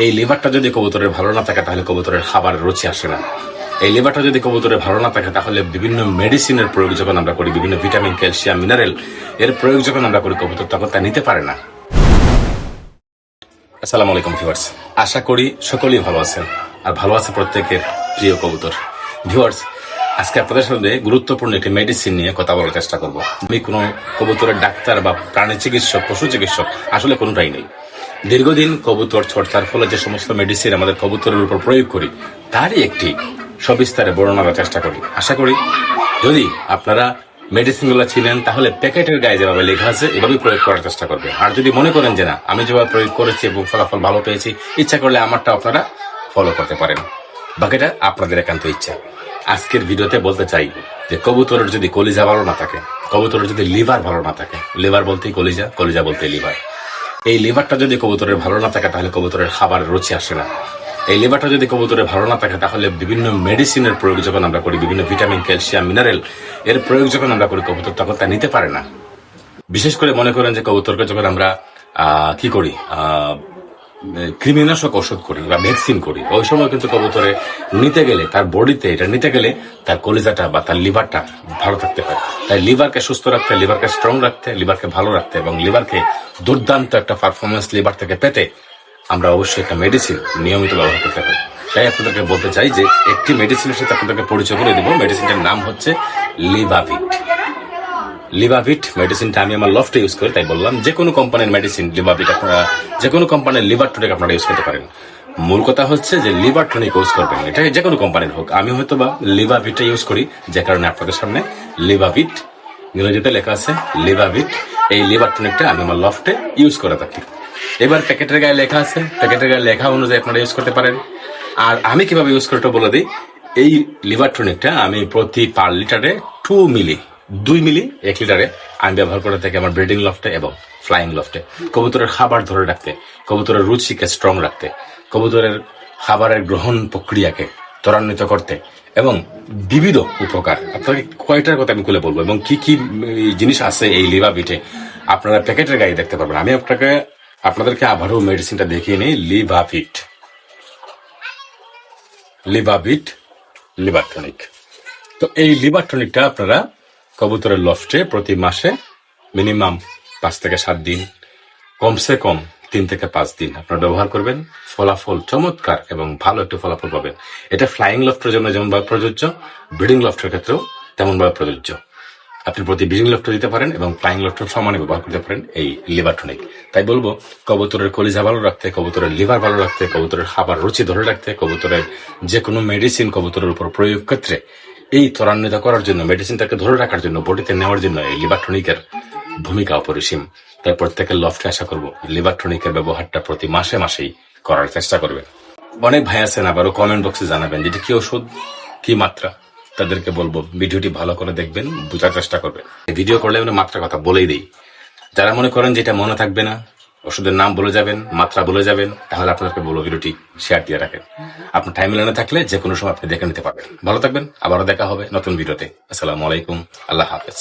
এই লিভারটা যদি কবুতরের ভালো না থাকে তাহলে কবুতরের খাবারের রুচি আসে না। এই লিভারটা যদি কবুতরের ভালো না থাকে তাহলে বিভিন্ন মেডিসিনের প্রয়োগ যখন আমরা করি, বিভিন্ন ভিটামিন, ক্যালসিয়াম, মিনারেল এর প্রয়োগ যখন আমরা করি, কবুতর তখন তা নিতে পারে না। আসসালামু আলাইকুম ভিউয়ার্স, আশা করি সকলেই ভালো আছেন আর ভালো আছে প্রত্যেকের প্রিয় কবুতর। ভিউয়ার্স, আজকে আপনাদের সাথে গুরুত্বপূর্ণ একটি মেডিসিন নিয়ে কথা বলার চেষ্টা করব। আমি কোনো কবুতরের ডাক্তার বা প্রাণী চিকিৎসক, পশু চিকিৎসক আসলে কোনোটাই নেই। দীর্ঘদিন কবুতর চর্চার ফলে যে সমস্ত মেডিসিন আমাদের কবুতরের উপর প্রয়োগ করি তারই একটি সবিস্তারে বর্ণনার চেষ্টা করি। আশা করি যদি আপনারা মেডিসিনগুলো চিনেন তাহলে প্যাকেটের গায়ে যেভাবে লেখা আছে এভাবেই প্রয়োগ করার চেষ্টা করবেন। আর যদি মনে করেন যে না, আমি যেভাবে প্রয়োগ করেছি এবং ফলাফল ভালো পেয়েছি, ইচ্ছা করলে আমারটা আপনারা ফলো করতে পারেন, বাকিটা আপনাদের একান্ত ইচ্ছা। আজকের ভিডিওতে বলতে চাই যে কবুতরের যদি কলিজা ভালো না থাকে, কবুতরের যদি লিভার ভালো না থাকে, লিভার বলতেই কলিজা, কলিজা বলতেই লিভার, এই লিভারটা যদি কবুতরের ভালো না থাকে তাহলে কবুতরের খাবারের রুচি আসে না। এই লিভারটা যদি কবুতরের ভালো না থাকে তাহলে বিভিন্ন মেডিসিনের প্রয়োগ যখন আমরা করি, বিভিন্ন ভিটামিন, ক্যালসিয়াম, মিনারেল এর প্রয়োগ যখন আমরা করি, কবুতর তখন তা নিতে পারে না। বিশেষ করে মনে করেন যে কবুতরকে যখন আমরা কি করি, কৃমিনাশক ওষুধ করি বা ভ্যাকসিন করি, ওই সময় কিন্তু কবুতরে নিতে গেলে, তার বডিতে এটা নিতে গেলে তার কলিজাটা বা তার লিভারটা ভালো থাকতে হয়। তাই লিভারকে সুস্থ রাখতে, লিভারকে স্ট্রং রাখতে, লিভারকে ভালো রাখতে এবং লিভারকে দুর্দান্ত একটা পারফরমেন্স লিভার থেকে পেতে আমরা অবশ্যই একটা মেডিসিন নিয়মিত ব্যবহার করতে হবে। তাই আপনাদেরকে বলতে চাই যে একটি মেডিসিনের সাথে আপনাদেরকে পরিচয় করে দেবো। মেডিসিনটার নাম হচ্ছে লিভাভিট। লিভাভিট মেডিসিনটা আমি আমার লফটে ইউজ করি, তাই বললাম। যে কোনো কোম্পানির মেডিসিন লিভাভিট আপনারা, যে কোনো কোম্পানির লিভার টনিক আপনারা ইউজ করতে পারেন। মূল কথা হচ্ছে যে লিভার টনিক ইউজ করবেন, এটা যে কোনো কোম্পানির হোক। আমি হয়তো বা লিভাভিটটা ইউজ করি, যে কারণে আপনাদের সামনে লিভাভিট ইংরেজিতে লেখা আছে লিভাভিট। এই লিভার টনিকটা আমি আমার লফটে ইউজ করে থাকি। এবার প্যাকেটের গায়ে লেখা আছে, প্যাকেটের গায়ে লেখা অনুযায়ী আপনারা ইউজ করতে পারেন। আর আমি কিভাবে ইউজ করি বলে দিই। এই লিভার টনিকটা আমি প্রতি পার লিটারে 2 মিলি 1 লিটারে আমি ব্যবহার করে থাকি আমার ব্রিডিং লফটে এবং ফ্লাইং লফটে। কবুতরের খাবার ধরে রাখতে, কবুতরের রুচিকে স্ট্রং রাখতে, কবুতরের খাবারের গ্রহণ প্রক্রিয়াকে ত্বরান্বিত করতে এবং বিবিধ উপকার। আপনাকে কয়টার কথা আমি খুলে বলবো এবং কি কি জিনিস আছে এই লিভাভিটে আপনারা প্যাকেটের গায়ে দেখতে পারবেন। আমি আপনাদেরকে আবারও মেডিসিনটা দেখিয়ে নিই। লিভাভিট লিভার টনিক। তো এই লিভার টনিকটা আপনারা কবুতরের লফটে প্রতি মাসে মিনিমাম 5 থেকে 7 দিন, কমসে কম 3 থেকে 5 দিন আপনারা ব্যবহার করবেন। ফলাফল চমৎকার এবং ভালো একটা ফলাফল পাবেন। এটা ফ্লাইং লফটের জন্য যেমনভাবে প্রযোজ্য, ব্রিডিং লফটের ক্ষেত্রেও তেমনভাবে প্রযোজ্য। আপনি প্রতি ব্রিডিং লফটে দিতে পারেন এবং ফ্লাইং লফটের সমানে ব্যবহার করতে পারেন এই লিভার টনিক। তাই বলবো, কবুতরের কলিজা ভালো রাখতে, কবুতরের লিভার ভালো রাখতে, কবুতরের খাবার রুচি ধরে রাখতে, কবুতরের যে কোনো মেডিসিন কবুতরের উপর প্রয়োগ ক্ষেত্রে এই ত্বরান্বিত করার জন্য, মেডিসিনটাকে ধরে রাখার জন্য, বডিতে নেওয়ার জন্য এই লিভার টনিকের ভূমিকা অপরিসীম। তাই প্রত্যেকের লফটে আশা করবো লিভার টনিকের ব্যবহারটা প্রতি মাসেই করার চেষ্টা করবেন। অনেক ভাই আছেন আবারও কমেন্ট বক্সে জানাবেন যেটি কি ওষুধ, কি মাত্রা। তাদেরকে বলবো ভিডিওটি ভালো করে দেখবেন, বোঝার চেষ্টা করবেন। ভিডিও করলে আমরা মাত্রা কথা বলেই দিই। যারা মনে করেন যেটা মনে থাকবে না, ওষুধের নাম বলে যাবেন, মাত্রা বলে যাবেন, তাহলে আপনাদেরকে বলবো ভিডিওটি শেয়ার দিয়ে রাখেন। আপনার টাইম লাইনে থাকলে যে কোনো সময় আপনি দেখে নিতে পারবেন। ভালো থাকবেন, আবারও দেখা হবে নতুন ভিডিওতে। আসসালামু আলাইকুম, আল্লাহ হাফেজ।